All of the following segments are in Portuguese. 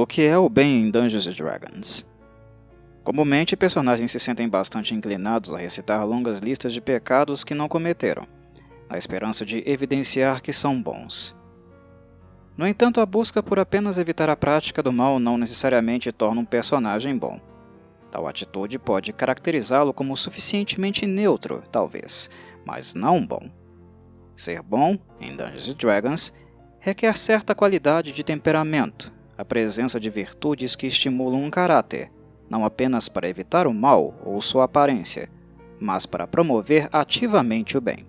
O que é o bem em Dungeons & Dragons? Comumente, personagens se sentem bastante inclinados a recitar longas listas de pecados que não cometeram, na esperança de evidenciar que são bons. No entanto, a busca por apenas evitar a prática do mal não necessariamente torna um personagem bom. Tal atitude pode caracterizá-lo como suficientemente neutro, talvez, mas não bom. Ser bom, em Dungeons & Dragons, requer certa qualidade de temperamento, a presença de virtudes que estimulam um caráter, não apenas para evitar o mal ou sua aparência, mas para promover ativamente o bem.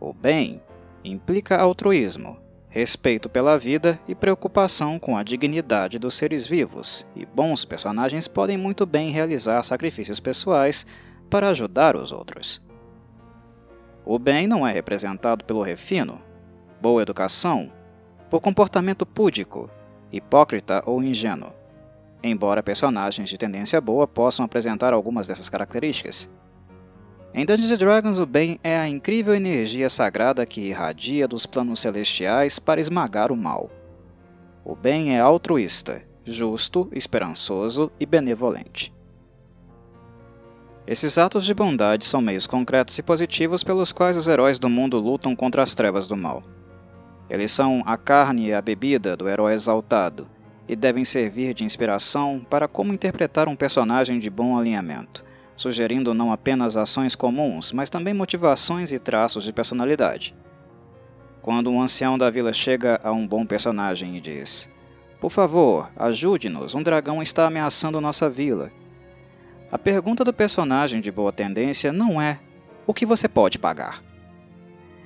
O bem implica altruísmo, respeito pela vida e preocupação com a dignidade dos seres vivos, e bons personagens podem muito bem realizar sacrifícios pessoais para ajudar os outros. O bem não é representado pelo refino, boa educação, por comportamento púdico, hipócrita ou ingênuo, embora personagens de tendência boa possam apresentar algumas dessas características. Em Dungeons & Dragons, o bem é a incrível energia sagrada que irradia dos planos celestiais para esmagar o mal. O bem é altruísta, justo, esperançoso e benevolente. Esses atos de bondade são meios concretos e positivos pelos quais os heróis do mundo lutam contra as trevas do mal. Eles são a carne e a bebida do herói exaltado, e devem servir de inspiração para como interpretar um personagem de bom alinhamento, sugerindo não apenas ações comuns, mas também motivações e traços de personalidade. Quando um ancião da vila chega a um bom personagem e diz: "Por favor, ajude-nos, um dragão está ameaçando nossa vila", a pergunta do personagem de boa tendência não é: "O que você pode pagar?".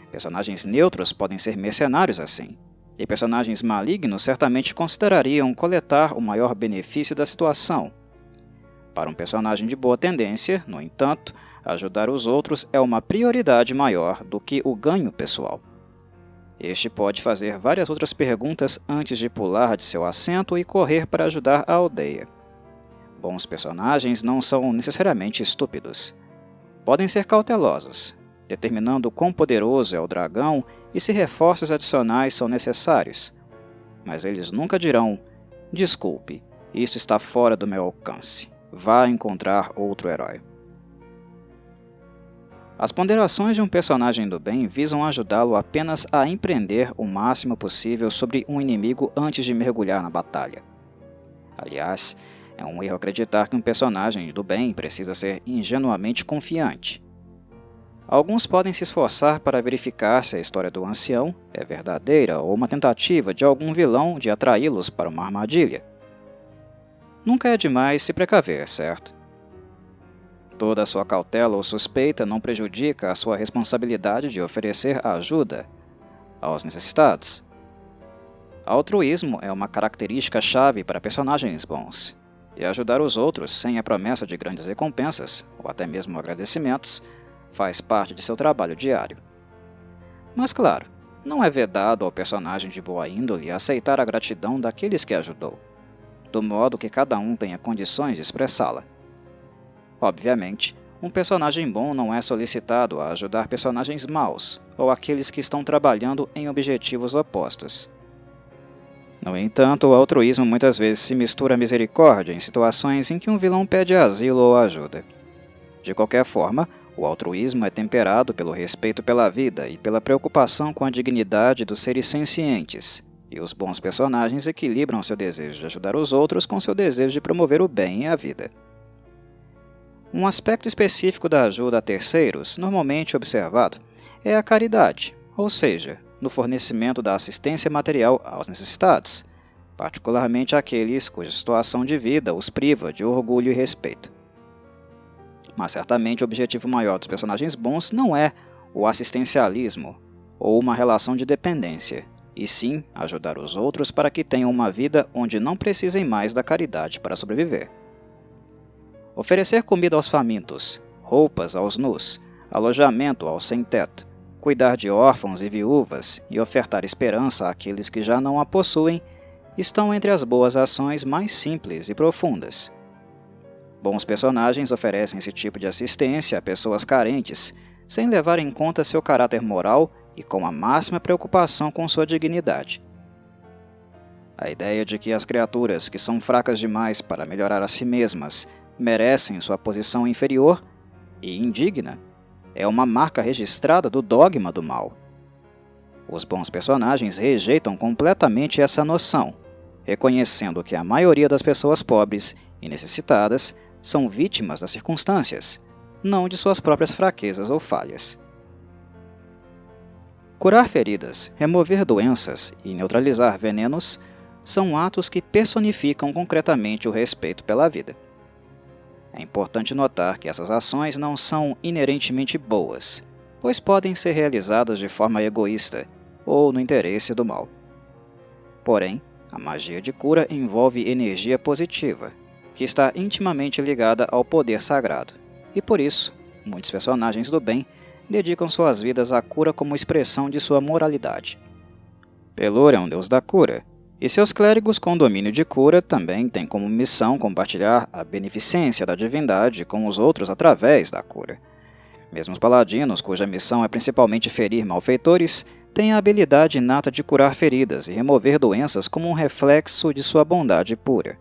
Personagens neutros podem ser mercenários assim, e personagens malignos certamente considerariam coletar o maior benefício da situação. Para um personagem de boa tendência, no entanto, ajudar os outros é uma prioridade maior do que o ganho pessoal. Este pode fazer várias outras perguntas antes de pular de seu assento e correr para ajudar a aldeia. Bons personagens não são necessariamente estúpidos. Podem ser cautelosos, determinando quão poderoso é o dragão e se reforços adicionais são necessários. Mas eles nunca dirão: "Desculpe, isso está fora do meu alcance. Vá encontrar outro herói". As ponderações de um personagem do bem visam ajudá-lo apenas a empreender o máximo possível sobre um inimigo antes de mergulhar na batalha. Aliás, é um erro acreditar que um personagem do bem precisa ser ingenuamente confiante. Alguns podem se esforçar para verificar se a história do ancião é verdadeira ou uma tentativa de algum vilão de atraí-los para uma armadilha. Nunca é demais se precaver, certo? Toda a sua cautela ou suspeita não prejudica a sua responsabilidade de oferecer ajuda aos necessitados. Altruísmo é uma característica-chave para personagens bons, e ajudar os outros sem a promessa de grandes recompensas, ou até mesmo agradecimentos, faz parte de seu trabalho diário. Mas claro, não é vedado ao personagem de boa índole aceitar a gratidão daqueles que ajudou, do modo que cada um tenha condições de expressá-la. Obviamente, um personagem bom não é solicitado a ajudar personagens maus, ou aqueles que estão trabalhando em objetivos opostos. No entanto, o altruísmo muitas vezes se mistura à misericórdia em situações em que um vilão pede asilo ou ajuda. De qualquer forma, o altruísmo é temperado pelo respeito pela vida e pela preocupação com a dignidade dos seres sencientes, e os bons personagens equilibram seu desejo de ajudar os outros com seu desejo de promover o bem e a vida. Um aspecto específico da ajuda a terceiros, normalmente observado, é a caridade, ou seja, no fornecimento da assistência material aos necessitados, particularmente àqueles cuja situação de vida os priva de orgulho e respeito. Mas certamente o objetivo maior dos personagens bons não é o assistencialismo ou uma relação de dependência, e sim ajudar os outros para que tenham uma vida onde não precisem mais da caridade para sobreviver. Oferecer comida aos famintos, roupas aos nus, alojamento aos sem-teto, cuidar de órfãos e viúvas e ofertar esperança àqueles que já não a possuem estão entre as boas ações mais simples e profundas. Bons personagens oferecem esse tipo de assistência a pessoas carentes, sem levar em conta seu caráter moral e com a máxima preocupação com sua dignidade. A ideia de que as criaturas que são fracas demais para melhorar a si mesmas merecem sua posição inferior e indigna é uma marca registrada do dogma do mal. Os bons personagens rejeitam completamente essa noção, reconhecendo que a maioria das pessoas pobres e necessitadas são vítimas das circunstâncias, não de suas próprias fraquezas ou falhas. Curar feridas, remover doenças e neutralizar venenos são atos que personificam concretamente o respeito pela vida. É importante notar que essas ações não são inerentemente boas, pois podem ser realizadas de forma egoísta ou no interesse do mal. Porém, a magia de cura envolve energia positiva, que está intimamente ligada ao poder sagrado, e por isso, muitos personagens do bem dedicam suas vidas à cura como expressão de sua moralidade. Pelor é um deus da cura, e seus clérigos com domínio de cura também têm como missão compartilhar a beneficência da divindade com os outros através da cura. Mesmo os paladinos, cuja missão é principalmente ferir malfeitores, têm a habilidade inata de curar feridas e remover doenças como um reflexo de sua bondade pura.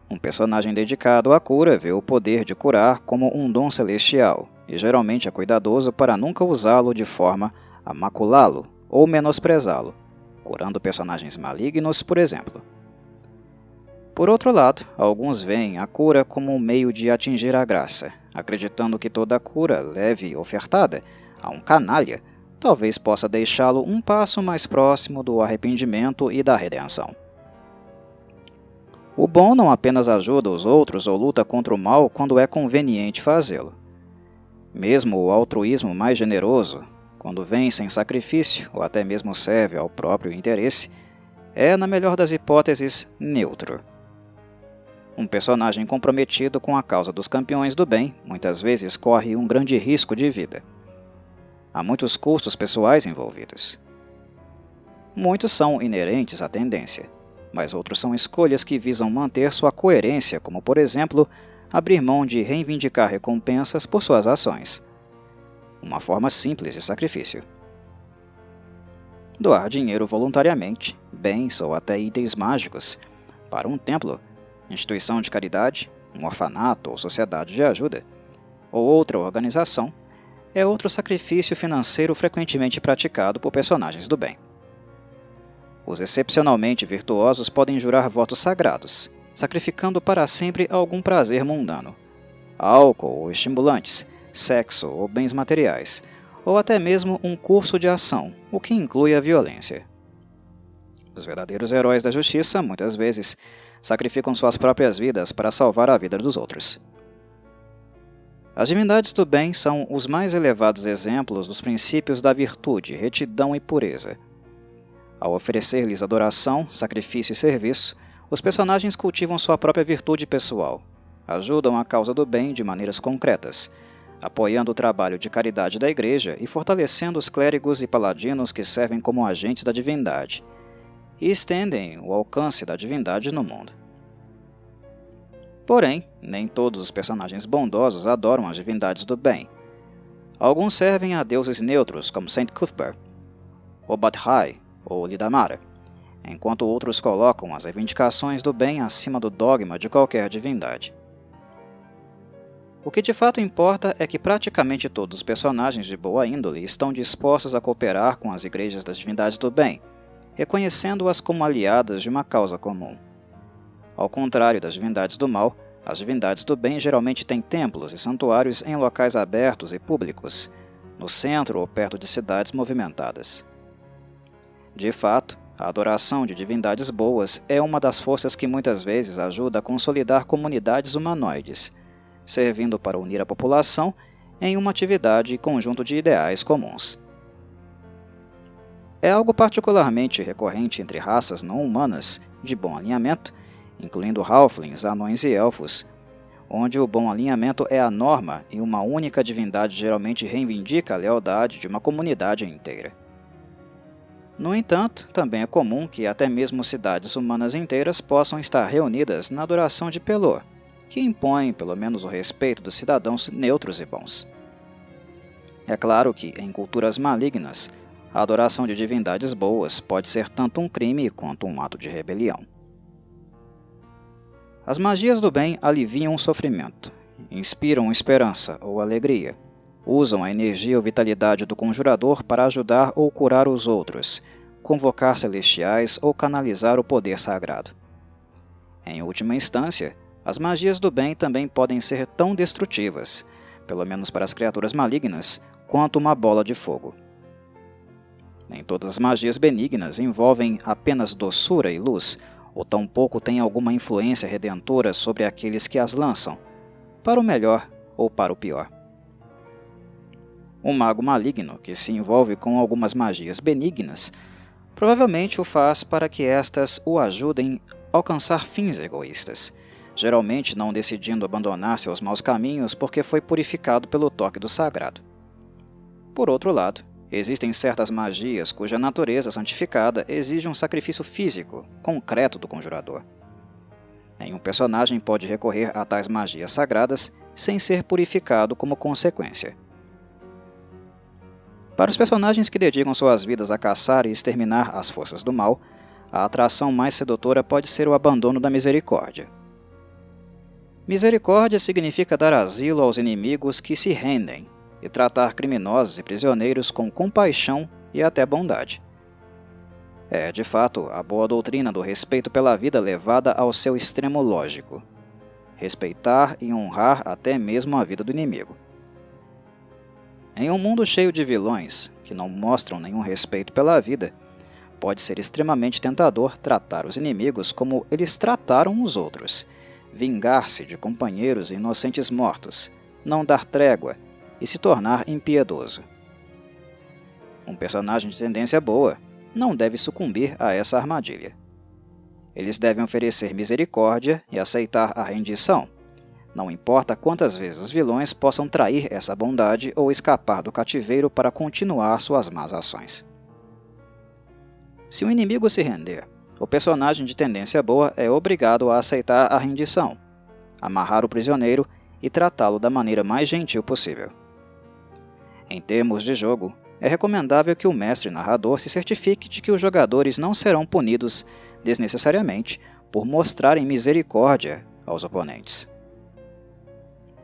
Um personagem dedicado à cura vê o poder de curar como um dom celestial, e geralmente é cuidadoso para nunca usá-lo de forma a maculá-lo ou menosprezá-lo, curando personagens malignos, por exemplo. Por outro lado, alguns veem a cura como um meio de atingir a graça, acreditando que toda cura leve e ofertada a um canalha talvez possa deixá-lo um passo mais próximo do arrependimento e da redenção. O bom não apenas ajuda os outros ou luta contra o mal quando é conveniente fazê-lo. Mesmo o altruísmo mais generoso, quando vem sem sacrifício ou até mesmo serve ao próprio interesse, é, na melhor das hipóteses, neutro. Um personagem comprometido com a causa dos campeões do bem muitas vezes corre um grande risco de vida. Há muitos custos pessoais envolvidos. Muitos são inerentes à tendência, mas outros são escolhas que visam manter sua coerência, como, por exemplo, abrir mão de reivindicar recompensas por suas ações. Uma forma simples de sacrifício. Doar dinheiro voluntariamente, bens ou até itens mágicos, para um templo, instituição de caridade, um orfanato ou sociedade de ajuda, ou outra organização, é outro sacrifício financeiro frequentemente praticado por personagens do bem. Os excepcionalmente virtuosos podem jurar votos sagrados, sacrificando para sempre algum prazer mundano, álcool ou estimulantes, sexo ou bens materiais, ou até mesmo um curso de ação, o que inclui a violência. Os verdadeiros heróis da justiça, muitas vezes, sacrificam suas próprias vidas para salvar a vida dos outros. As divindades do bem são os mais elevados exemplos dos princípios da virtude, retidão e pureza. Ao oferecer-lhes adoração, sacrifício e serviço, os personagens cultivam sua própria virtude pessoal, ajudam a causa do bem de maneiras concretas, apoiando o trabalho de caridade da Igreja e fortalecendo os clérigos e paladinos que servem como agentes da divindade, e estendem o alcance da divindade no mundo. Porém, nem todos os personagens bondosos adoram as divindades do bem. Alguns servem a deuses neutros, como Saint Cuthbert, Obat-Hai ou Lidamara, enquanto outros colocam as reivindicações do bem acima do dogma de qualquer divindade. O que de fato importa é que praticamente todos os personagens de boa índole estão dispostos a cooperar com as igrejas das divindades do bem, reconhecendo-as como aliadas de uma causa comum. Ao contrário das divindades do mal, as divindades do bem geralmente têm templos e santuários em locais abertos e públicos, no centro ou perto de cidades movimentadas. De fato, a adoração de divindades boas é uma das forças que muitas vezes ajuda a consolidar comunidades humanoides, servindo para unir a população em uma atividade e conjunto de ideais comuns. É algo particularmente recorrente entre raças não humanas de bom alinhamento, incluindo halflings, anões e elfos, onde o bom alinhamento é a norma e uma única divindade geralmente reivindica a lealdade de uma comunidade inteira. No entanto, também é comum que até mesmo cidades humanas inteiras possam estar reunidas na adoração de Pelor, que impõe pelo menos o respeito dos cidadãos neutros e bons. É claro que, em culturas malignas, a adoração de divindades boas pode ser tanto um crime quanto um ato de rebelião. As magias do bem aliviam o sofrimento, inspiram esperança ou alegria, usam a energia ou vitalidade do conjurador para ajudar ou curar os outros, convocar celestiais ou canalizar o poder sagrado. Em última instância, as magias do bem também podem ser tão destrutivas, pelo menos para as criaturas malignas, quanto uma bola de fogo. Nem todas as magias benignas envolvem apenas doçura e luz, ou tampouco têm alguma influência redentora sobre aqueles que as lançam, para o melhor ou para o pior. Um mago maligno que se envolve com algumas magias benignas provavelmente o faz para que estas o ajudem a alcançar fins egoístas, geralmente não decidindo abandonar seus maus caminhos porque foi purificado pelo toque do sagrado. Por outro lado, existem certas magias cuja natureza santificada exige um sacrifício físico, concreto do conjurador. Nenhum personagem pode recorrer a tais magias sagradas sem ser purificado como consequência. Para os personagens que dedicam suas vidas a caçar e exterminar as forças do mal, a atração mais sedutora pode ser o abandono da misericórdia. Misericórdia significa dar asilo aos inimigos que se rendem e tratar criminosos e prisioneiros com compaixão e até bondade. É, de fato, a boa doutrina do respeito pela vida levada ao seu extremo lógico. Respeitar e honrar até mesmo a vida do inimigo. Em um mundo cheio de vilões, que não mostram nenhum respeito pela vida, pode ser extremamente tentador tratar os inimigos como eles trataram os outros, vingar-se de companheiros inocentes mortos, não dar trégua e se tornar impiedoso. Um personagem de tendência boa não deve sucumbir a essa armadilha. Eles devem oferecer misericórdia e aceitar a rendição, não importa quantas vezes os vilões possam trair essa bondade ou escapar do cativeiro para continuar suas más ações. Se o inimigo se render, o personagem de tendência boa é obrigado a aceitar a rendição, amarrar o prisioneiro e tratá-lo da maneira mais gentil possível. Em termos de jogo, é recomendável que o mestre narrador se certifique de que os jogadores não serão punidos desnecessariamente por mostrarem misericórdia aos oponentes.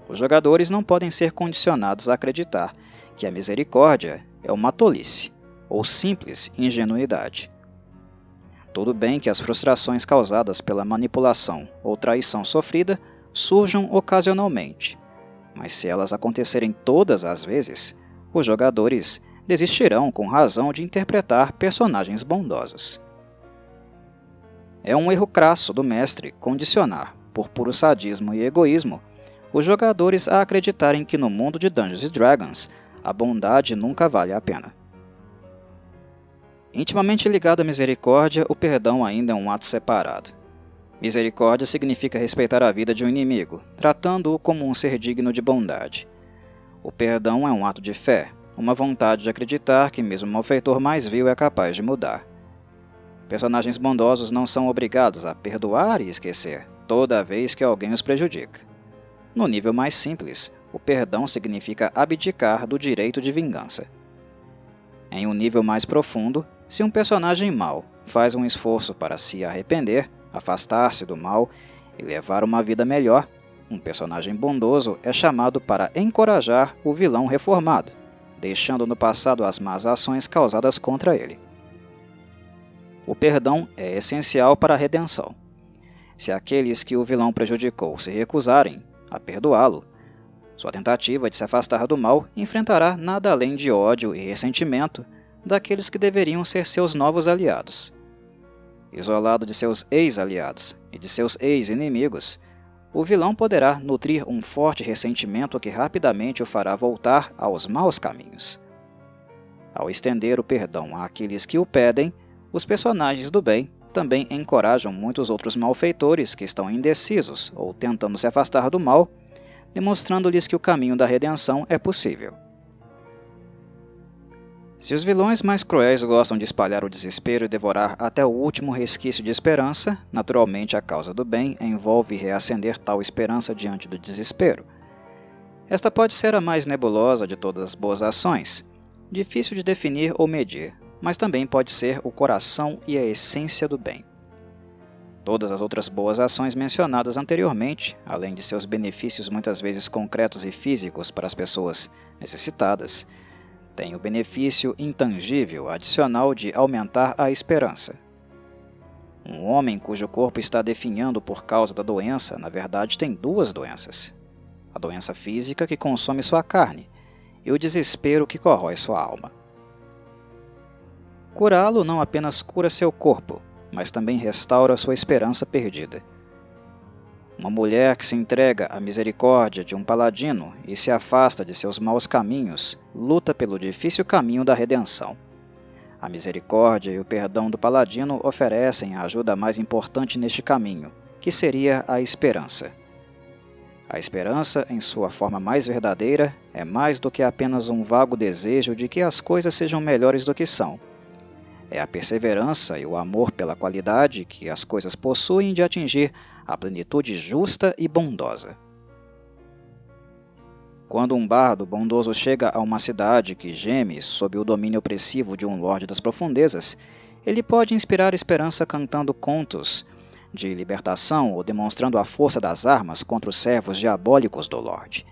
Os jogadores não podem ser condicionados a acreditar que a misericórdia é uma tolice ou simples ingenuidade. Tudo bem que as frustrações causadas pela manipulação ou traição sofrida surjam ocasionalmente, mas se elas acontecerem todas as vezes, os jogadores desistirão com razão de interpretar personagens bondosos. É um erro crasso do mestre condicionar, por puro sadismo e egoísmo, os jogadores a acreditarem que no mundo de Dungeons & Dragons, a bondade nunca vale a pena. Intimamente ligado à misericórdia, o perdão ainda é um ato separado. Misericórdia significa respeitar a vida de um inimigo, tratando-o como um ser digno de bondade. O perdão é um ato de fé, uma vontade de acreditar que mesmo o malfeitor mais vil é capaz de mudar. Personagens bondosos não são obrigados a perdoar e esquecer toda vez que alguém os prejudica. No nível mais simples, o perdão significa abdicar do direito de vingança. Em um nível mais profundo, se um personagem mau faz um esforço para se arrepender, afastar-se do mal e levar uma vida melhor, um personagem bondoso é chamado para encorajar o vilão reformado, deixando no passado as más ações causadas contra ele. O perdão é essencial para a redenção. Se aqueles que o vilão prejudicou se recusarem a perdoá-lo, sua tentativa de se afastar do mal enfrentará nada além de ódio e ressentimento daqueles que deveriam ser seus novos aliados. Isolado de seus ex-aliados e de seus ex-inimigos, o vilão poderá nutrir um forte ressentimento que rapidamente o fará voltar aos maus caminhos. Ao estender o perdão àqueles que o pedem, os personagens do bem também encorajam muitos outros malfeitores que estão indecisos ou tentando se afastar do mal, demonstrando-lhes que o caminho da redenção é possível. Se os vilões mais cruéis gostam de espalhar o desespero e devorar até o último resquício de esperança, naturalmente a causa do bem envolve reacender tal esperança diante do desespero. Esta pode ser a mais nebulosa de todas as boas ações, difícil de definir ou medir, mas também pode ser o coração e a essência do bem. Todas as outras boas ações mencionadas anteriormente, além de seus benefícios muitas vezes concretos e físicos para as pessoas necessitadas, têm o benefício intangível adicional de aumentar a esperança. Um homem cujo corpo está definhando por causa da doença, na verdade, tem duas doenças: a doença física que consome sua carne e o desespero que corrói sua alma. Curá-lo não apenas cura seu corpo, mas também restaura sua esperança perdida. Uma mulher que se entrega à misericórdia de um paladino e se afasta de seus maus caminhos, luta pelo difícil caminho da redenção. A misericórdia e o perdão do paladino oferecem a ajuda mais importante neste caminho, que seria a esperança. A esperança, em sua forma mais verdadeira, é mais do que apenas um vago desejo de que as coisas sejam melhores do que são. É a perseverança e o amor pela qualidade que as coisas possuem de atingir a plenitude justa e bondosa. Quando um bardo bondoso chega a uma cidade que geme sob o domínio opressivo de um lorde das profundezas, ele pode inspirar esperança cantando contos de libertação ou demonstrando a força das armas contra os servos diabólicos do lorde.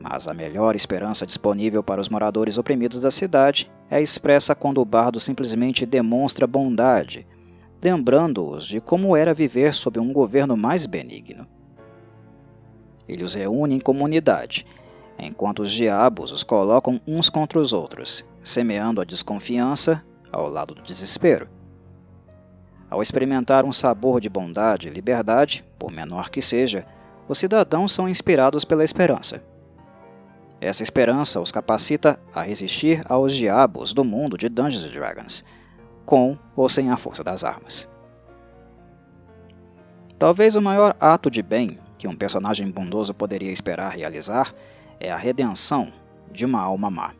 Mas a melhor esperança disponível para os moradores oprimidos da cidade é expressa quando o bardo simplesmente demonstra bondade, lembrando-os de como era viver sob um governo mais benigno. Ele os reúne em comunidade, enquanto os diabos os colocam uns contra os outros, semeando a desconfiança ao lado do desespero. Ao experimentar um sabor de bondade e liberdade, por menor que seja, os cidadãos são inspirados pela esperança. Essa esperança os capacita a resistir aos diabos do mundo de Dungeons & Dragons, com ou sem a força das armas. Talvez o maior ato de bem que um personagem bondoso poderia esperar realizar é a redenção de uma alma má.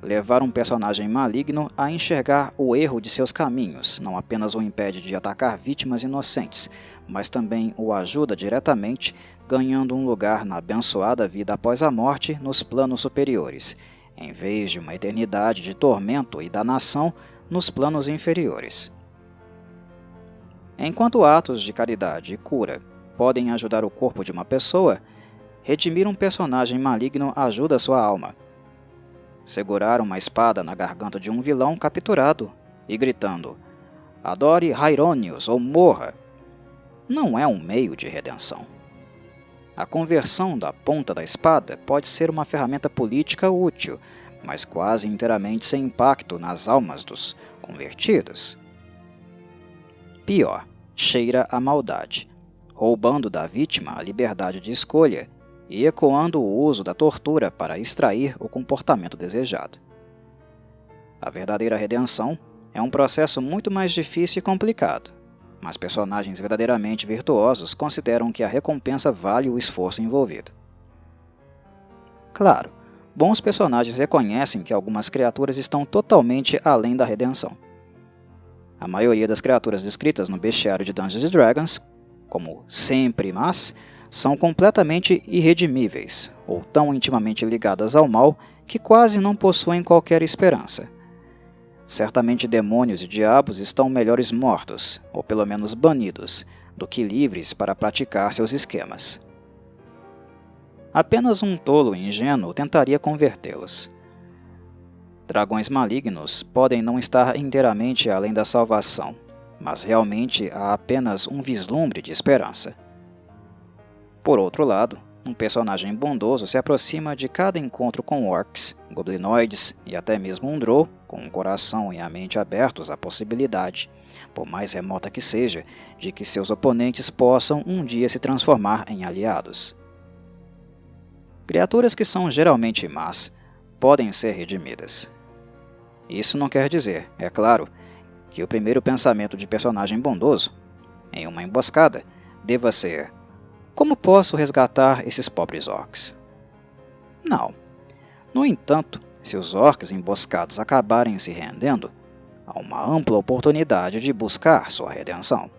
Levar um personagem maligno a enxergar o erro de seus caminhos não apenas o impede de atacar vítimas inocentes, mas também o ajuda diretamente, ganhando um lugar na abençoada vida após a morte nos planos superiores, em vez de uma eternidade de tormento e danação nos planos inferiores. Enquanto atos de caridade e cura podem ajudar o corpo de uma pessoa, redimir um personagem maligno ajuda sua alma. Segurar uma espada na garganta de um vilão capturado e gritando "Adore Hyronius ou morra!" não é um meio de redenção. A conversão da ponta da espada pode ser uma ferramenta política útil, mas quase inteiramente sem impacto nas almas dos convertidos. Pior, cheira a maldade, roubando da vítima a liberdade de escolha e ecoando o uso da tortura para extrair o comportamento desejado. A verdadeira redenção é um processo muito mais difícil e complicado, mas personagens verdadeiramente virtuosos consideram que a recompensa vale o esforço envolvido. Claro, bons personagens reconhecem que algumas criaturas estão totalmente além da redenção. A maioria das criaturas descritas no bestiário de Dungeons & Dragons, como sempre más, são completamente irredimíveis, ou tão intimamente ligadas ao mal que quase não possuem qualquer esperança. Certamente demônios e diabos estão melhores mortos, ou pelo menos banidos, do que livres para praticar seus esquemas. Apenas um tolo ingênuo tentaria convertê-los. Dragões malignos podem não estar inteiramente além da salvação, mas realmente há apenas um vislumbre de esperança. Por outro lado, um personagem bondoso se aproxima de cada encontro com orcs, goblinoides e até mesmo um drow, com o coração e a mente abertos à possibilidade, por mais remota que seja, de que seus oponentes possam um dia se transformar em aliados. Criaturas que são geralmente más podem ser redimidas. Isso não quer dizer, é claro, que o primeiro pensamento de personagem bondoso, em uma emboscada, deva ser: como posso resgatar esses pobres orcs? Não. No entanto, se os orcs emboscados acabarem se rendendo, há uma ampla oportunidade de buscar sua redenção.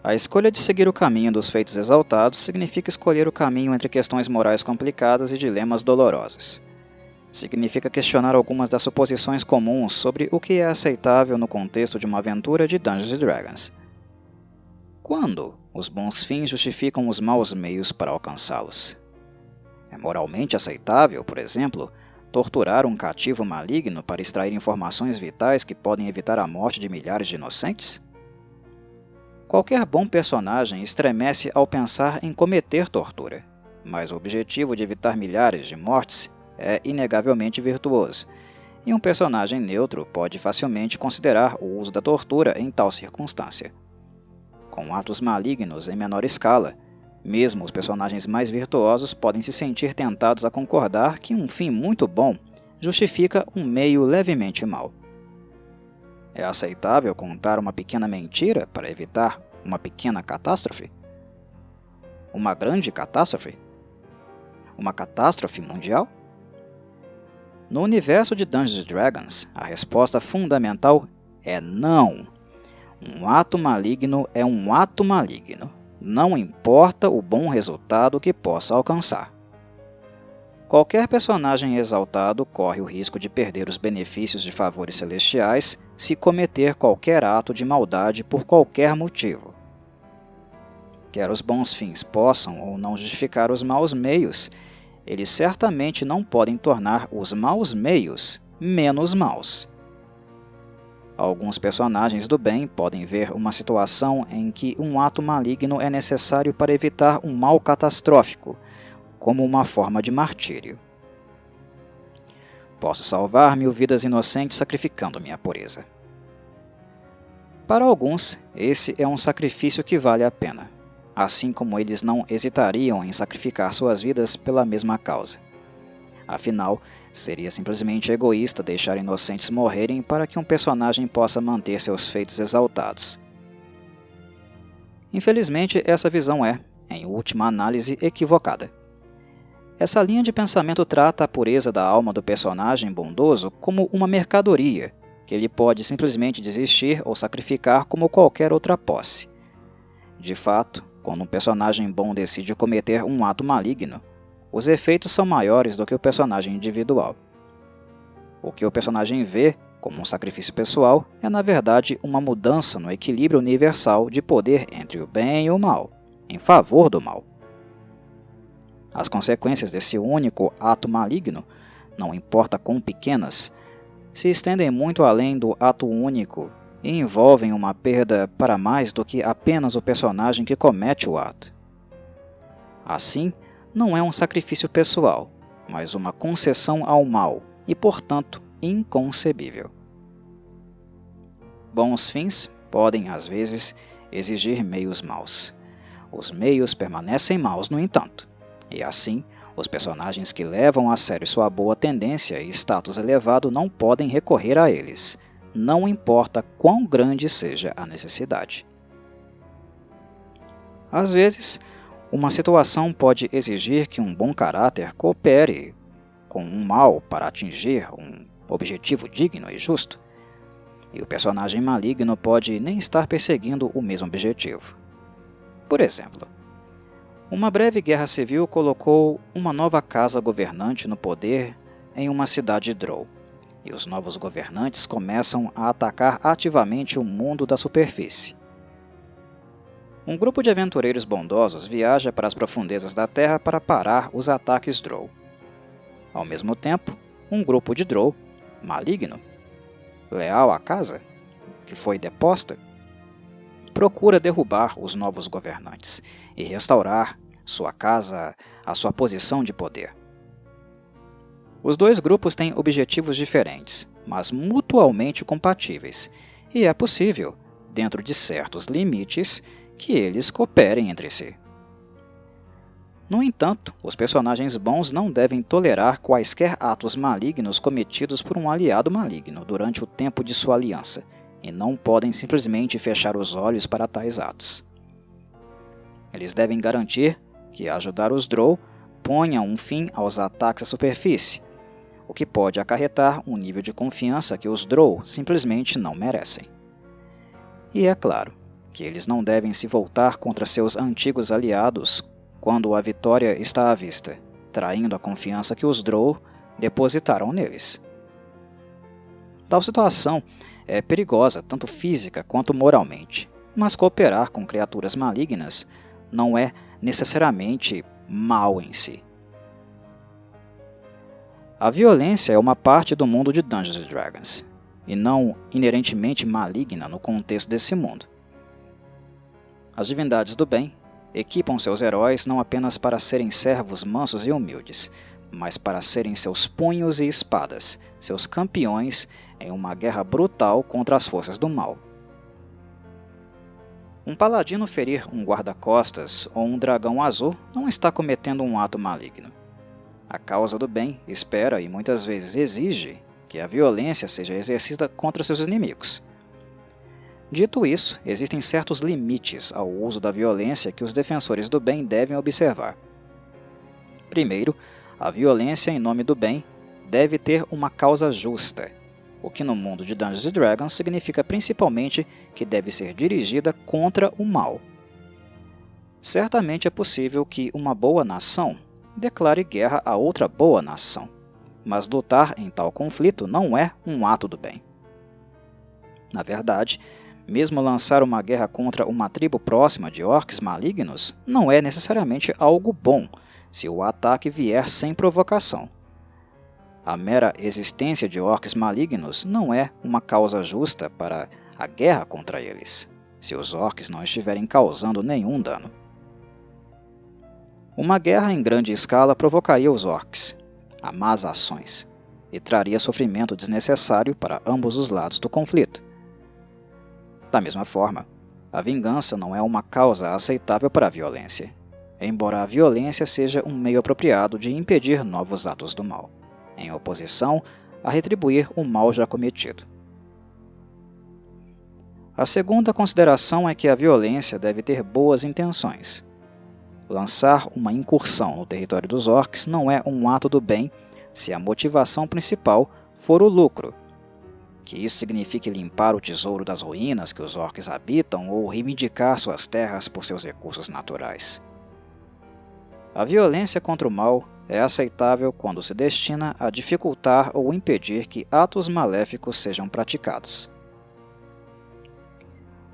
A escolha de seguir o caminho dos feitos exaltados significa escolher o caminho entre questões morais complicadas e dilemas dolorosos. significa questionar algumas das suposições comuns sobre o que é aceitável no contexto de uma aventura de Dungeons & Dragons. Quando os bons fins justificam os maus meios para alcançá-los? É moralmente aceitável, por exemplo, torturar um cativo maligno para extrair informações vitais que podem evitar a morte de milhares de inocentes? Qualquer bom personagem estremece ao pensar em cometer tortura, mas o objetivo de evitar milhares de mortes é inegavelmente virtuoso, e um personagem neutro pode facilmente considerar o uso da tortura em tal circunstância. Com atos malignos em menor escala, mesmo os personagens mais virtuosos podem se sentir tentados a concordar que um fim muito bom justifica um meio levemente mau. É aceitável contar uma pequena mentira para evitar uma pequena catástrofe? Uma grande catástrofe? Uma catástrofe mundial? No universo de Dungeons & Dragons, a resposta fundamental é não. Um ato maligno é um ato maligno. Não importa o bom resultado que possa alcançar. Qualquer personagem exaltado corre o risco de perder os benefícios de favores celestiais se cometer qualquer ato de maldade por qualquer motivo. Quer os bons fins possam ou não justificar os maus meios, eles certamente não podem tornar os maus meios menos maus. Alguns personagens do bem podem ver uma situação em que um ato maligno é necessário para evitar um mal catastrófico, como uma forma de martírio. Posso salvar 1000 vidas inocentes sacrificando minha pureza. Para alguns, esse é um sacrifício que vale a pena, assim como eles não hesitariam em sacrificar suas vidas pela mesma causa. Afinal, seria simplesmente egoísta deixar inocentes morrerem para que um personagem possa manter seus feitos exaltados. Infelizmente, essa visão é, em última análise, equivocada. Essa linha de pensamento trata a pureza da alma do personagem bondoso como uma mercadoria, que ele pode simplesmente desistir ou sacrificar como qualquer outra posse. De fato, quando um personagem bom decide cometer um ato maligno, os efeitos são maiores do que o personagem individual. O que o personagem vê como um sacrifício pessoal é, na verdade, uma mudança no equilíbrio universal de poder entre o bem e o mal, em favor do mal. As consequências desse único ato maligno, não importa quão pequenas, se estendem muito além do ato único e envolvem uma perda para mais do que apenas o personagem que comete o ato. Assim, não é um sacrifício pessoal, mas uma concessão ao mal e, portanto, inconcebível. Bons fins podem, às vezes, exigir meios maus. Os meios permanecem maus, no entanto, e assim, os personagens que levam a sério sua boa tendência e status elevado não podem recorrer a eles, não importa quão grande seja a necessidade. Às vezes, uma situação pode exigir que um bom caráter coopere com um mal para atingir um objetivo digno e justo, e o personagem maligno pode nem estar perseguindo o mesmo objetivo. Por exemplo, uma breve guerra civil colocou uma nova casa governante no poder em uma cidade Drow, e os novos governantes começam a atacar ativamente o mundo da superfície. Um grupo de aventureiros bondosos viaja para as profundezas da Terra para parar os ataques Drow. Ao mesmo tempo, um grupo de Drow, maligno, leal à casa, que foi deposta, procura derrubar os novos governantes e restaurar sua casa à sua posição de poder. Os dois grupos têm objetivos diferentes, mas mutualmente compatíveis, e é possível, dentro de certos limites, que eles cooperem entre si. No entanto, os personagens bons não devem tolerar quaisquer atos malignos cometidos por um aliado maligno durante o tempo de sua aliança, e não podem simplesmente fechar os olhos para tais atos. Eles devem garantir que ajudar os Drow ponha um fim aos ataques à superfície, o que pode acarretar um nível de confiança que os Drow simplesmente não merecem. E é claro que eles não devem se voltar contra seus antigos aliados quando a vitória está à vista, traindo a confiança que os Drow depositaram neles. Tal situação é perigosa tanto física quanto moralmente, mas cooperar com criaturas malignas não é necessariamente mal em si. A violência é uma parte do mundo de Dungeons & Dragons, e não inerentemente maligna no contexto desse mundo. As divindades do bem equipam seus heróis não apenas para serem servos mansos e humildes, mas para serem seus punhos e espadas, seus campeões em uma guerra brutal contra as forças do mal. Um paladino ferir um guarda-costas ou um dragão azul não está cometendo um ato maligno. A causa do bem espera e muitas vezes exige que a violência seja exercida contra seus inimigos. Dito isso, existem certos limites ao uso da violência que os defensores do bem devem observar. Primeiro, a violência em nome do bem deve ter uma causa justa, o que no mundo de Dungeons & Dragons significa principalmente que deve ser dirigida contra o mal. Certamente é possível que uma boa nação declare guerra a outra boa nação, mas lutar em tal conflito não é um ato do bem. Na verdade, mesmo lançar uma guerra contra uma tribo próxima de orcs malignos não é necessariamente algo bom se o ataque vier sem provocação. A mera existência de orcs malignos não é uma causa justa para a guerra contra eles, se os orcs não estiverem causando nenhum dano. Uma guerra em grande escala provocaria os orcs a más ações e traria sofrimento desnecessário para ambos os lados do conflito. Da mesma forma, a vingança não é uma causa aceitável para a violência, embora a violência seja um meio apropriado de impedir novos atos do mal, em oposição a retribuir o mal já cometido. A segunda consideração é que a violência deve ter boas intenções. Lançar uma incursão no território dos orcs não é um ato do bem se a motivação principal for o lucro, que isso signifique limpar o tesouro das ruínas que os orcs habitam ou reivindicar suas terras por seus recursos naturais. A violência contra o mal é aceitável quando se destina a dificultar ou impedir que atos maléficos sejam praticados.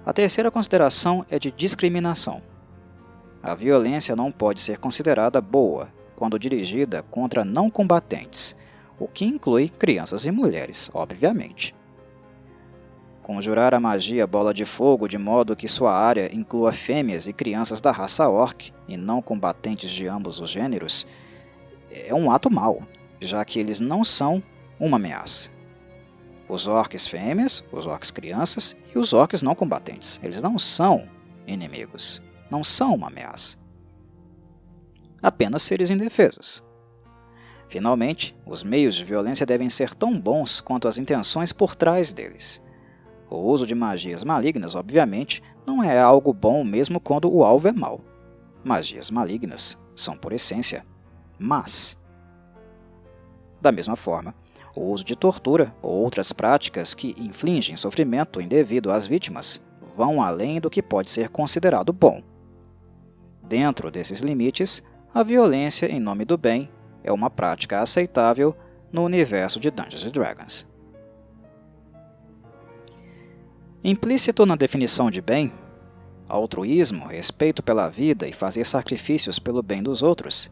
A terceira consideração é de discriminação. A violência não pode ser considerada boa quando dirigida contra não combatentes, o que inclui crianças e mulheres, obviamente. Conjurar a magia Bola de Fogo de modo que sua área inclua fêmeas e crianças da raça orc e não combatentes de ambos os gêneros é um ato mau, já que eles não são uma ameaça. Os orcs fêmeas, os orcs crianças e os orcs não combatentes, eles não são inimigos, não são uma ameaça. Apenas seres indefesos. Finalmente, os meios de violência devem ser tão bons quanto as intenções por trás deles. O uso de magias malignas, obviamente, não é algo bom mesmo quando o alvo é mau. Magias malignas são, por essência, más. Da mesma forma, o uso de tortura ou outras práticas que infligem sofrimento indevido às vítimas vão além do que pode ser considerado bom. Dentro desses limites, a violência em nome do bem é uma prática aceitável no universo de Dungeons & Dragons. Implícito na definição de bem, altruísmo, respeito pela vida e fazer sacrifícios pelo bem dos outros,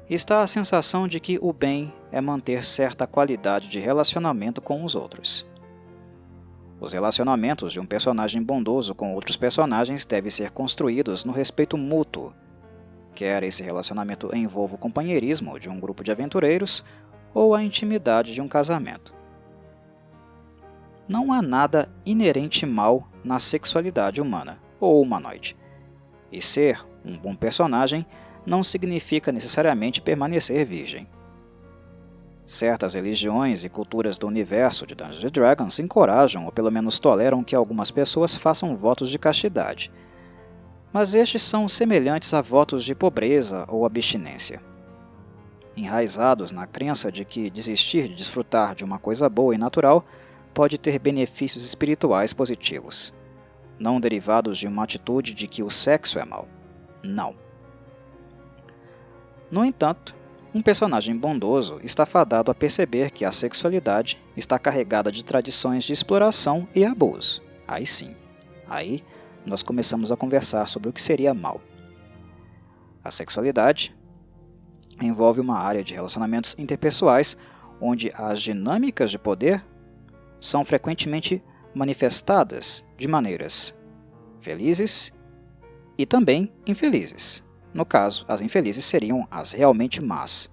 está a sensação de que o bem é manter certa qualidade de relacionamento com os outros. Os relacionamentos de um personagem bondoso com outros personagens devem ser construídos no respeito mútuo, quer esse relacionamento envolva o companheirismo de um grupo de aventureiros ou a intimidade de um casamento. Não há nada inerente mal na sexualidade humana ou humanoide, e ser um bom personagem não significa necessariamente permanecer virgem. Certas religiões e culturas do universo de Dungeons & Dragons encorajam ou pelo menos toleram que algumas pessoas façam votos de castidade, mas estes são semelhantes a votos de pobreza ou abstinência. Enraizados na crença de que desistir de desfrutar de uma coisa boa e natural pode ter benefícios espirituais positivos, não derivados de uma atitude de que o sexo é mau. Não. No entanto, Um personagem bondoso está fadado a perceber que a sexualidade está carregada de tradições de exploração e abuso. Aí sim, aí nós começamos a conversar sobre o que seria mal. A sexualidade envolve uma área de relacionamentos interpessoais onde as dinâmicas de poder são frequentemente manifestadas de maneiras felizes e também infelizes. No caso, as infelizes seriam as realmente más.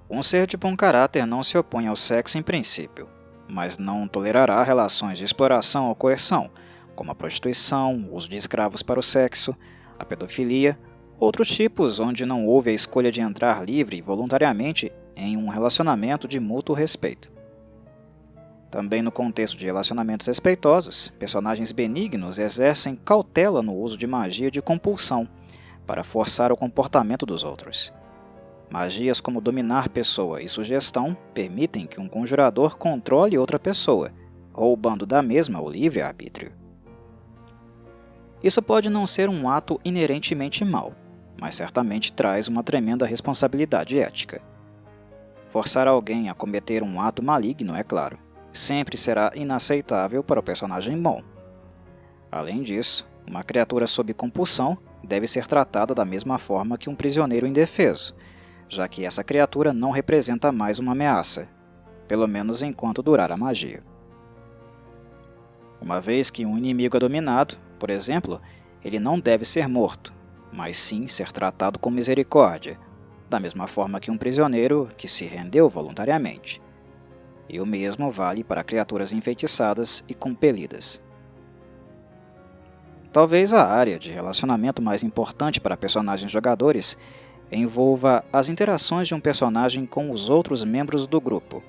Um ser de bom caráter não se opõe ao sexo em princípio, mas não tolerará relações de exploração ou coerção, como a prostituição, o uso de escravos para o sexo, a pedofilia, outros tipos onde não houve a escolha de entrar livre e voluntariamente em um relacionamento de mútuo respeito. Também no contexto de relacionamentos respeitosos, personagens benignos exercem cautela no uso de magia de compulsão, para forçar o comportamento dos outros. Magias como dominar pessoa e sugestão permitem que um conjurador controle outra pessoa, roubando da mesma o livre-arbítrio. Isso pode não ser um ato inerentemente mau, mas certamente traz uma tremenda responsabilidade ética. Forçar alguém a cometer um ato maligno, é claro, sempre será inaceitável para o personagem bom. Além disso, uma criatura sob compulsão deve ser tratada da mesma forma que um prisioneiro indefeso, já que essa criatura não representa mais uma ameaça, pelo menos enquanto durar a magia. Uma vez que um inimigo é dominado, por exemplo, ele não deve ser morto, mas sim ser tratado com misericórdia, da mesma forma que um prisioneiro que se rendeu voluntariamente. E o mesmo vale para criaturas enfeitiçadas e compelidas. Talvez a área de relacionamento mais importante para personagens jogadores envolva as interações de um personagem com os outros membros do grupo.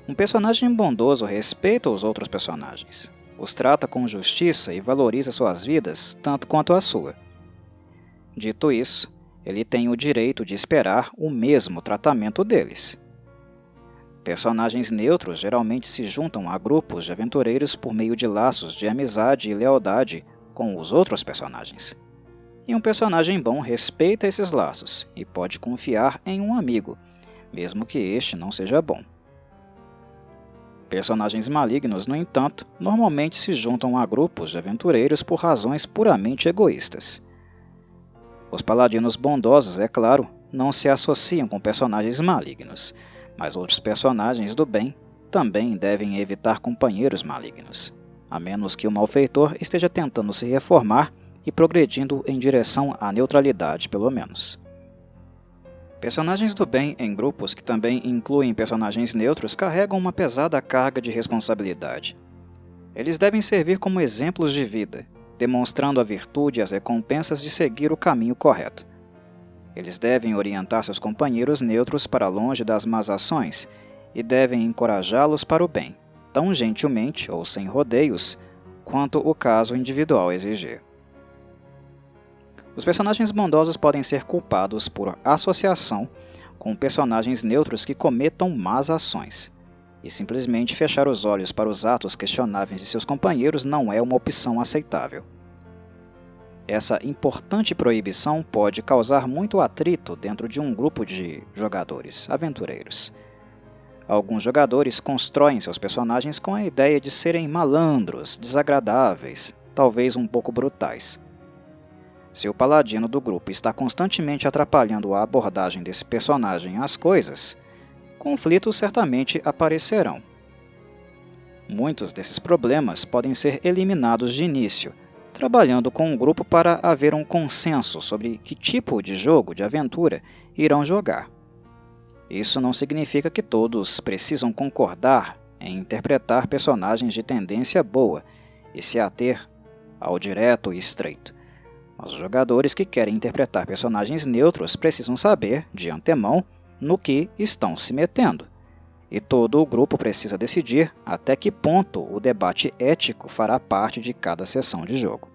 Um personagem bondoso respeita os outros personagens, os trata com justiça e valoriza suas vidas tanto quanto a sua. Dito isso, ele tem o direito de esperar o mesmo tratamento deles. Personagens neutros geralmente se juntam a grupos de aventureiros por meio de laços de amizade e lealdade com os outros personagens. E um personagem bom respeita esses laços e pode confiar em um amigo, mesmo que este não seja bom. Personagens malignos, no entanto, normalmente se juntam a grupos de aventureiros por razões puramente egoístas. Os paladinos bondosos, é claro, não se associam com personagens malignos, mas outros personagens do bem também devem evitar companheiros malignos, a menos que o malfeitor esteja tentando se reformar e progredindo em direção à neutralidade, pelo menos. Personagens do bem em grupos que também incluem personagens neutros carregam uma pesada carga de responsabilidade. Eles devem servir como exemplos de vida, demonstrando a virtude e as recompensas de seguir o caminho correto. Eles devem orientar seus companheiros neutros para longe das más ações e devem encorajá-los para o bem, tão gentilmente ou sem rodeios, quanto o caso individual exigir. Os personagens bondosos podem ser culpados por associação com personagens neutros que cometam más ações, e simplesmente fechar os olhos para os atos questionáveis de seus companheiros não é uma opção aceitável. Essa importante proibição pode causar muito atrito dentro de um grupo de jogadores, aventureiros. Alguns jogadores constroem seus personagens com a ideia de serem malandros, desagradáveis, talvez um pouco brutais. Se o paladino do grupo está constantemente atrapalhando a abordagem desse personagem às coisas, conflitos certamente aparecerão. Muitos desses problemas podem ser eliminados de início, trabalhando com o grupo para haver um consenso sobre que tipo de jogo de aventura irão jogar. Isso não significa que todos precisam concordar em interpretar personagens de tendência boa e se ater ao direto e estreito. Mas os jogadores que querem interpretar personagens neutros precisam saber, de antemão, no que estão se metendo. E todo o grupo precisa decidir até que ponto o debate ético fará parte de cada sessão de jogo.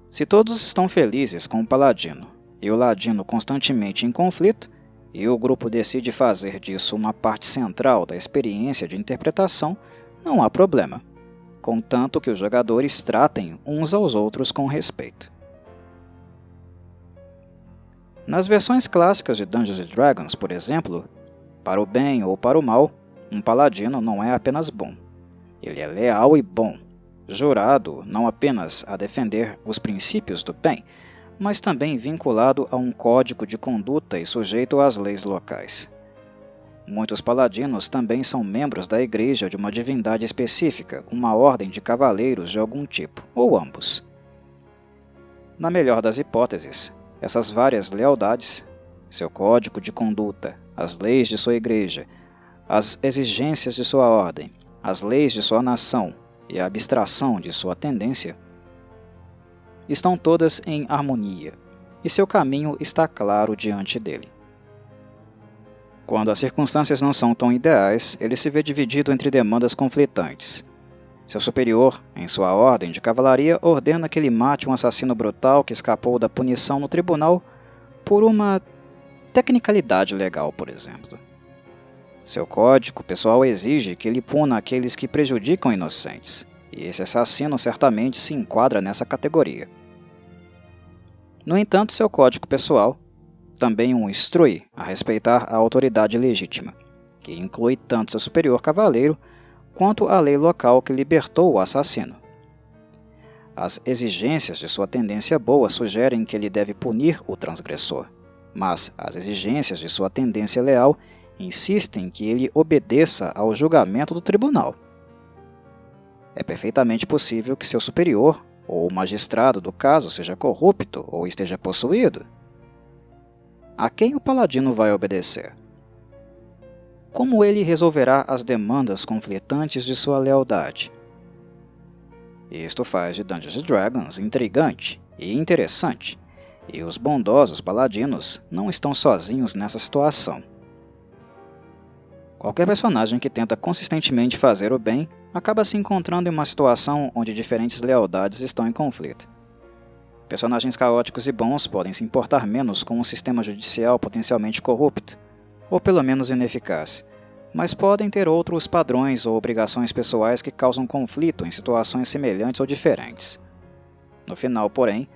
Se todos estão felizes com o paladino e o ladino constantemente em conflito, e o grupo decide fazer disso uma parte central da experiência de interpretação, não há problema, contanto que os jogadores tratem uns aos outros com respeito. Nas versões clássicas de Dungeons & Dragons, por exemplo, para o bem ou para o mal, um paladino não é apenas bom. Ele é leal e bom, jurado não apenas a defender os princípios do bem, mas também vinculado a um código de conduta e sujeito às leis locais. Muitos paladinos também são membros da igreja de uma divindade específica, uma ordem de cavaleiros de algum tipo, ou ambos. Na melhor das hipóteses, essas várias lealdades, seu código de conduta, as leis de sua igreja, as exigências de sua ordem, as leis de sua nação e a abstração de sua tendência, estão todas em harmonia, e seu caminho está claro diante dele. Quando as circunstâncias não são tão ideais, ele se vê dividido entre demandas conflitantes. Seu superior, em sua ordem de cavalaria, ordena que ele mate um assassino brutal que escapou da punição no tribunal por uma tecnicalidade legal, por exemplo. Seu código pessoal exige que ele puna aqueles que prejudicam inocentes, e esse assassino certamente se enquadra nessa categoria. No entanto, seu código pessoal também o instrui a respeitar a autoridade legítima, que inclui tanto seu superior cavaleiro quanto a lei local que libertou o assassino. As exigências de sua tendência boa sugerem que ele deve punir o transgressor, mas as exigências de sua tendência leal insistem que ele obedeça ao julgamento do tribunal. É perfeitamente possível que seu superior, ou o magistrado do caso, seja corrupto ou esteja possuído. A quem o paladino vai obedecer? Como ele resolverá as demandas conflitantes de sua lealdade? Isto faz de Dungeons & Dragons intrigante e interessante, e os bondosos paladinos não estão sozinhos nessa situação. Qualquer personagem que tenta consistentemente fazer o bem acaba se encontrando em uma situação onde diferentes lealdades estão em conflito. Personagens caóticos e bons podem se importar menos com um sistema judicial potencialmente corrupto, ou pelo menos ineficaz, mas podem ter outros padrões ou obrigações pessoais que causam conflito em situações semelhantes ou diferentes. No final, porém,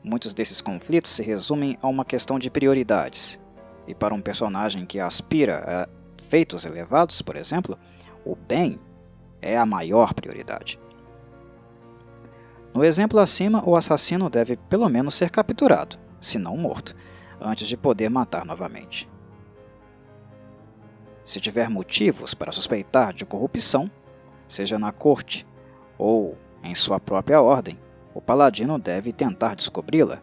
muitos desses conflitos se resumem a uma questão de prioridades, e para um personagem que aspira a feitos elevados, por exemplo, o bem é a maior prioridade. No exemplo acima, o assassino deve pelo menos ser capturado, se não morto, antes de poder matar novamente. Se tiver motivos para suspeitar de corrupção, seja na corte ou em sua própria ordem, o paladino deve tentar descobri-la,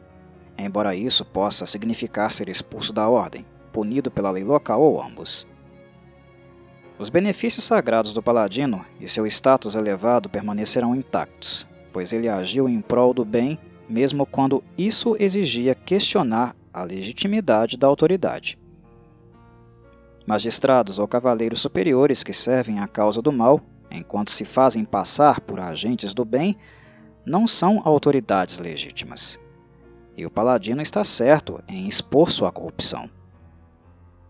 embora isso possa significar ser expulso da ordem, punido pela lei local ou ambos. Os benefícios sagrados do paladino e seu status elevado permanecerão intactos, pois ele agiu em prol do bem, mesmo quando isso exigia questionar a legitimidade da autoridade. Magistrados ou cavaleiros superiores que servem à causa do mal, enquanto se fazem passar por agentes do bem, não são autoridades legítimas. E o paladino está certo em expor sua corrupção.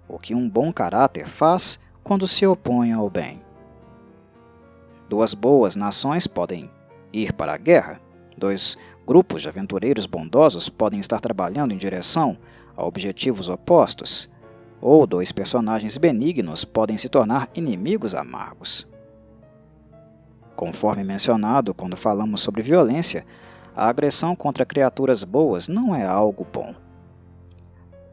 O que um bom caráter faz quando se opõe ao bem. Duas boas nações podem ir para a guerra, dois grupos de aventureiros bondosos podem estar trabalhando em direção a objetivos opostos, ou dois personagens benignos podem se tornar inimigos amargos. Conforme mencionado quando falamos sobre violência, a agressão contra criaturas boas não é algo bom.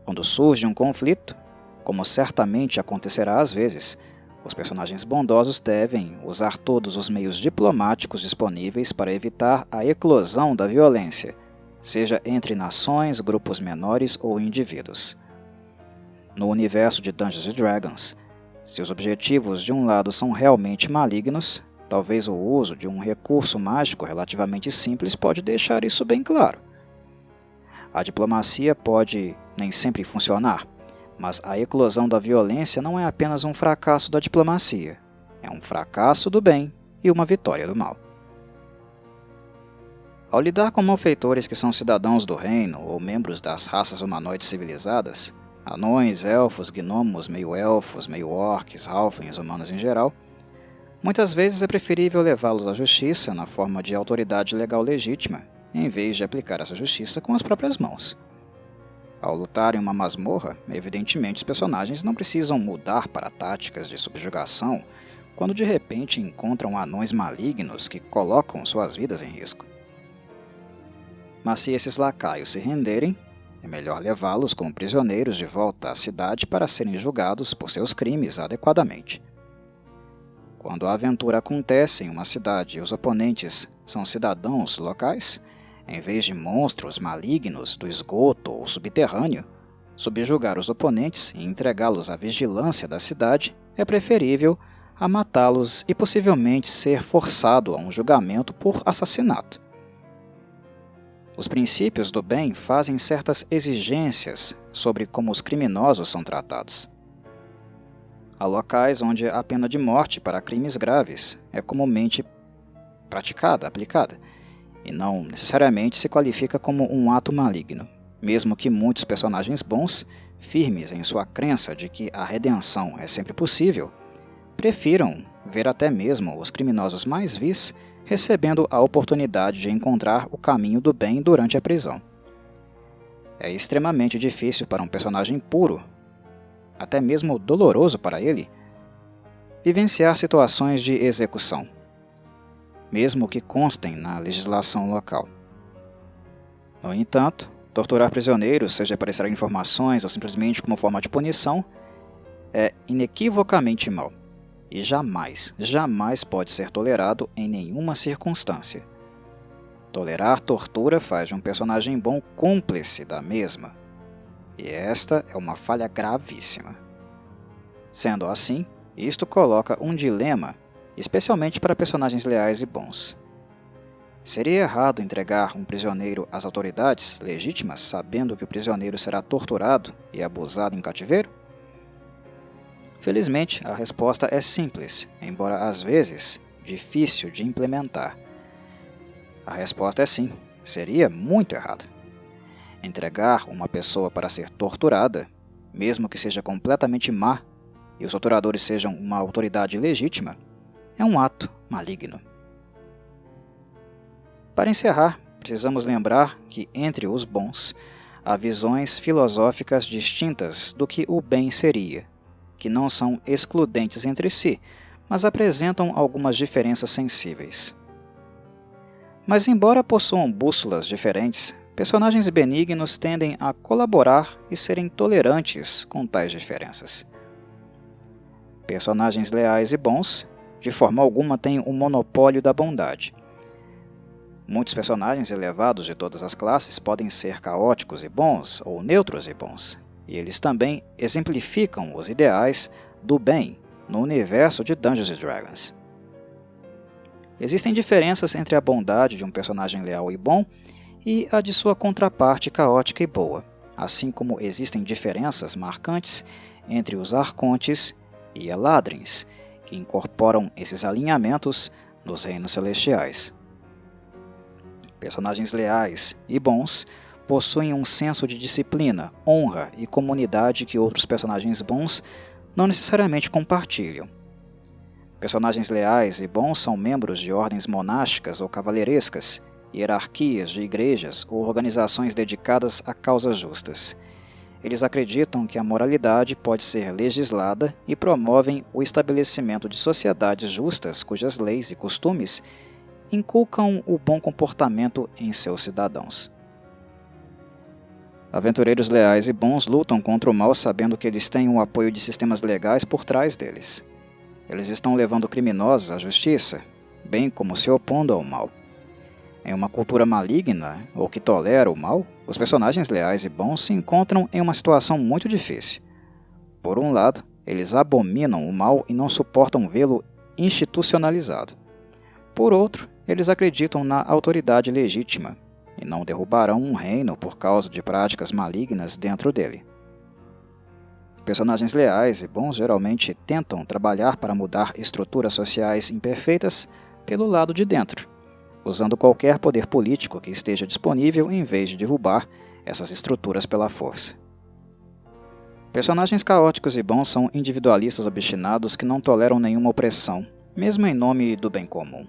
Quando surge um conflito, como certamente acontecerá às vezes, os personagens bondosos devem usar todos os meios diplomáticos disponíveis para evitar a eclosão da violência, seja entre nações, grupos menores ou indivíduos. No universo de Dungeons & Dragons, se os objetivos de um lado são realmente malignos, talvez o uso de um recurso mágico relativamente simples pode deixar isso bem claro. A diplomacia pode nem sempre funcionar, mas a eclosão da violência não é apenas um fracasso da diplomacia, é um fracasso do bem e uma vitória do mal. Ao lidar com malfeitores que são cidadãos do reino ou membros das raças humanoides civilizadas, anões, elfos, gnomos, meio-elfos, meio-orcs, halflings, humanos em geral, muitas vezes é preferível levá-los à justiça na forma de autoridade legal legítima, em vez de aplicar essa justiça com as próprias mãos. Ao lutar em uma masmorra, evidentemente os personagens não precisam mudar para táticas de subjugação quando de repente encontram anões malignos que colocam suas vidas em risco. Mas se esses lacaios se renderem, é melhor levá-los como prisioneiros de volta à cidade para serem julgados por seus crimes adequadamente. Quando a aventura acontece em uma cidade e os oponentes são cidadãos locais, em vez de monstros malignos do esgoto ou subterrâneo, subjugar os oponentes e entregá-los à vigilância da cidade é preferível a matá-los e possivelmente ser forçado a um julgamento por assassinato. Os princípios do bem fazem certas exigências sobre como os criminosos são tratados. Há locais onde a pena de morte para crimes graves é comumente aplicada, e não necessariamente se qualifica como um ato maligno, mesmo que muitos personagens bons, firmes em sua crença de que a redenção é sempre possível, prefiram ver até mesmo os criminosos mais vis recebendo a oportunidade de encontrar o caminho do bem durante a prisão. É extremamente difícil para um personagem puro, até mesmo doloroso para ele, vivenciar situações de execução, mesmo que constem na legislação local. No entanto, torturar prisioneiros, seja para extrair informações ou simplesmente como forma de punição, é inequivocamente mal e jamais pode ser tolerado em nenhuma circunstância. Tolerar tortura faz de um personagem bom cúmplice da mesma, e esta é uma falha gravíssima. Sendo assim, isto coloca um dilema, especialmente para personagens leais e bons. Seria errado entregar um prisioneiro às autoridades legítimas, sabendo que o prisioneiro será torturado e abusado em cativeiro? Felizmente, a resposta é simples, embora às vezes difícil de implementar. A resposta é sim, seria muito errado. Entregar uma pessoa para ser torturada, mesmo que seja completamente má e os torturadores sejam uma autoridade legítima, é um ato maligno. Para encerrar, precisamos lembrar que, entre os bons, há visões filosóficas distintas do que o bem seria, que não são excludentes entre si, mas apresentam algumas diferenças sensíveis. Mas embora possuam bússolas diferentes, personagens benignos tendem a colaborar e serem tolerantes com tais diferenças. Personagens leais e bons, de forma alguma, têm o monopólio da bondade. Muitos personagens elevados de todas as classes podem ser caóticos e bons ou neutros e bons, e eles também exemplificam os ideais do bem no universo de Dungeons & Dragons. Existem diferenças entre a bondade de um personagem leal e bom e a de sua contraparte caótica e boa, assim como existem diferenças marcantes entre os arcontes e eladrins, que incorporam esses alinhamentos nos reinos celestiais. Personagens leais e bons possuem um senso de disciplina, honra e comunidade que outros personagens bons não necessariamente compartilham. Personagens leais e bons são membros de ordens monásticas ou cavaleirescas, hierarquias de igrejas ou organizações dedicadas a causas justas. Eles acreditam que a moralidade pode ser legislada e promovem o estabelecimento de sociedades justas cujas leis e costumes inculcam o bom comportamento em seus cidadãos. Aventureiros leais e bons lutam contra o mal sabendo que eles têm o apoio de sistemas legais por trás deles. Eles estão levando criminosos à justiça, bem como se opondo ao mal. Em uma cultura maligna ou que tolera o mal, os personagens leais e bons se encontram em uma situação muito difícil. Por um lado, eles abominam o mal e não suportam vê-lo institucionalizado. Por outro, eles acreditam na autoridade legítima e não derrubarão um reino por causa de práticas malignas dentro dele. Personagens leais e bons geralmente tentam trabalhar para mudar estruturas sociais imperfeitas pelo lado de dentro, usando qualquer poder político que esteja disponível em vez de derrubar essas estruturas pela força. Personagens caóticos e bons são individualistas obstinados que não toleram nenhuma opressão, mesmo em nome do bem comum.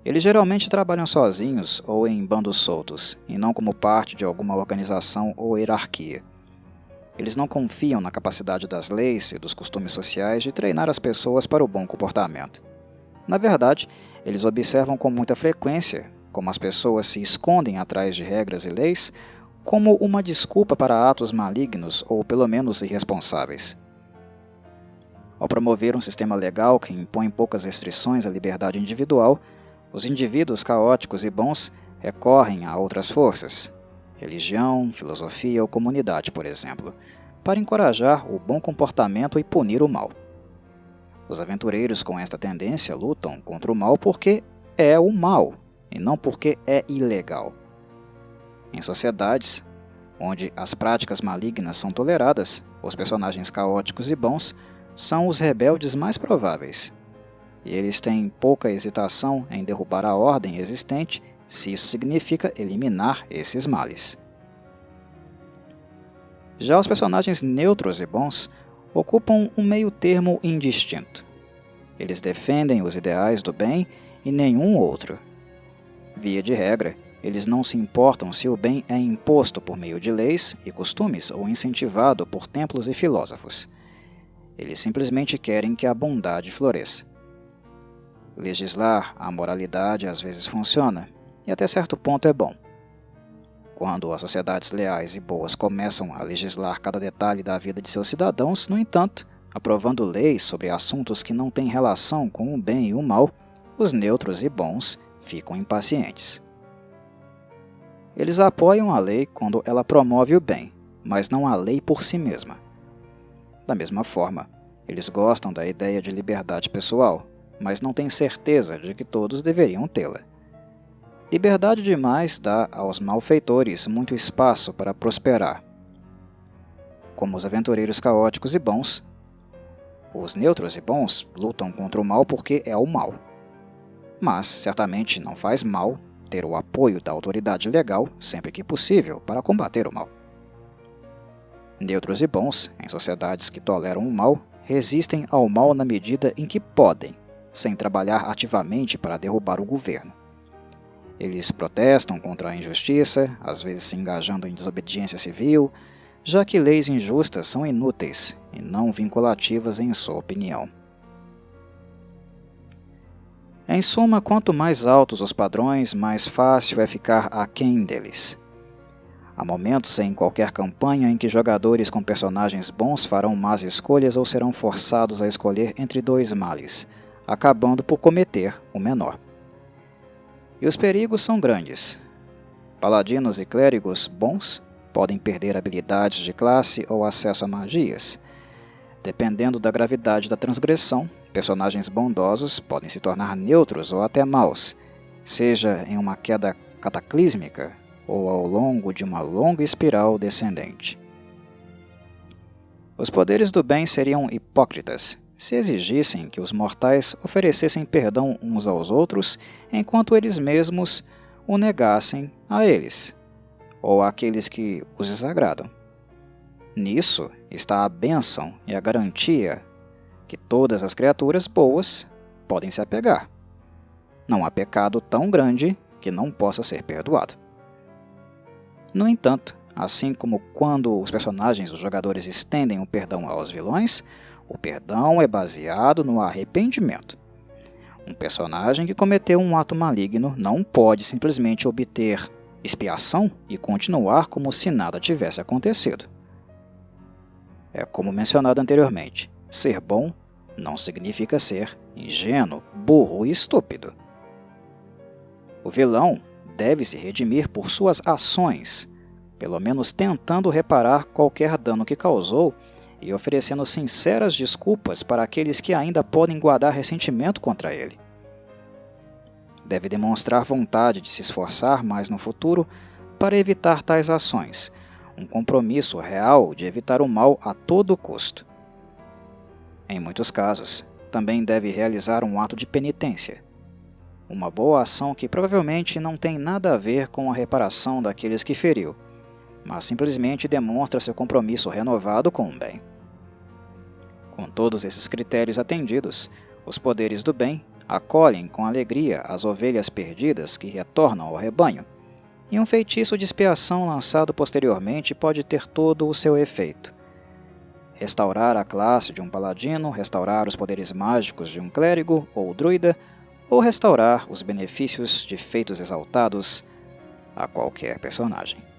Eles geralmente trabalham sozinhos ou em bandos soltos, e não como parte de alguma organização ou hierarquia. Eles não confiam na capacidade das leis e dos costumes sociais de treinar as pessoas para o bom comportamento. Na verdade, eles observam com muita frequência como as pessoas se escondem atrás de regras e leis como uma desculpa para atos malignos ou pelo menos irresponsáveis. Ao promover um sistema legal que impõe poucas restrições à liberdade individual, os indivíduos caóticos e bons recorrem a outras forças, religião, filosofia ou comunidade, por exemplo, para encorajar o bom comportamento e punir o mal. Os aventureiros com esta tendência lutam contra o mal porque é o mal, e não porque é ilegal. Em sociedades onde as práticas malignas são toleradas, os personagens caóticos e bons são os rebeldes mais prováveis, e eles têm pouca hesitação em derrubar a ordem existente se isso significa eliminar esses males. Já os personagens neutros e bons ocupam um meio termo indistinto. Eles defendem os ideais do bem e nenhum outro. Via de regra, eles não se importam se o bem é imposto por meio de leis e costumes ou incentivado por templos e filósofos. Eles simplesmente querem que a bondade floresça. Legislar a moralidade às vezes funciona, e até certo ponto é bom. Quando as sociedades leais e boas começam a legislar cada detalhe da vida de seus cidadãos, no entanto, aprovando leis sobre assuntos que não têm relação com o bem e o mal, os neutros e bons ficam impacientes. Eles apoiam a lei quando ela promove o bem, mas não a lei por si mesma. Da mesma forma, eles gostam da ideia de liberdade pessoal, mas não têm certeza de que todos deveriam tê-la. Liberdade demais dá aos malfeitores muito espaço para prosperar. Como os aventureiros caóticos e bons, os neutros e bons lutam contra o mal porque é o mal. Mas certamente não faz mal ter o apoio da autoridade legal sempre que possível para combater o mal. Neutros e bons, em sociedades que toleram o mal, resistem ao mal na medida em que podem, sem trabalhar ativamente para derrubar o governo. Eles protestam contra a injustiça, às vezes se engajando em desobediência civil, já que leis injustas são inúteis e não vinculativas em sua opinião. Em suma, quanto mais altos os padrões, mais fácil é ficar aquém deles. Há momentos em qualquer campanha em que jogadores com personagens bons farão más escolhas ou serão forçados a escolher entre dois males, acabando por cometer o menor. E os perigos são grandes. Paladinos e clérigos bons podem perder habilidades de classe ou acesso a magias. Dependendo da gravidade da transgressão, personagens bondosos podem se tornar neutros ou até maus, seja em uma queda cataclísmica ou ao longo de uma longa espiral descendente. Os poderes do bem seriam hipócritas se exigissem que os mortais oferecessem perdão uns aos outros enquanto eles mesmos o negassem a eles, ou àqueles que os desagradam. Nisso está a bênção e a garantia que todas as criaturas boas podem se apegar. Não há pecado tão grande que não possa ser perdoado. No entanto, assim como quando os personagens dos jogadores estendem o perdão aos vilões, o perdão é baseado no arrependimento. Um personagem que cometeu um ato maligno não pode simplesmente obter expiação e continuar como se nada tivesse acontecido. É como mencionado anteriormente, ser bom não significa ser ingênuo, burro e estúpido. O vilão deve se redimir por suas ações, pelo menos tentando reparar qualquer dano que causou e oferecendo sinceras desculpas para aqueles que ainda podem guardar ressentimento contra ele. Deve demonstrar vontade de se esforçar mais no futuro para evitar tais ações, um compromisso real de evitar o mal a todo custo. Em muitos casos, também deve realizar um ato de penitência, uma boa ação que provavelmente não tem nada a ver com a reparação daqueles que feriu, mas simplesmente demonstra seu compromisso renovado com o bem. Com todos esses critérios atendidos, os poderes do bem acolhem com alegria as ovelhas perdidas que retornam ao rebanho, e um feitiço de expiação lançado posteriormente pode ter todo o seu efeito. Restaurar a classe de um paladino, restaurar os poderes mágicos de um clérigo ou druida, ou restaurar os benefícios de feitos exaltados a qualquer personagem.